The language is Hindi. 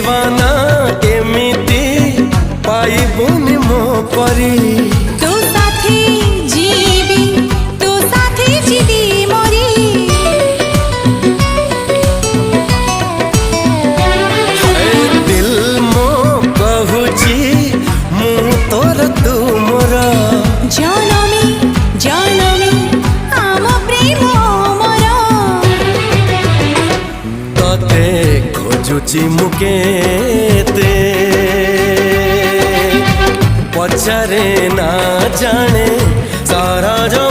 दीवाना एमिति पाइबुनि मो परी तो साथी जीवी तो साथी जीवी मोरी दिल मो कहूची मु तोर तू मोर जनमी जनमी आम प्रेम मोर तते खोजुची मुकेते पचारे ना जाने सारा जो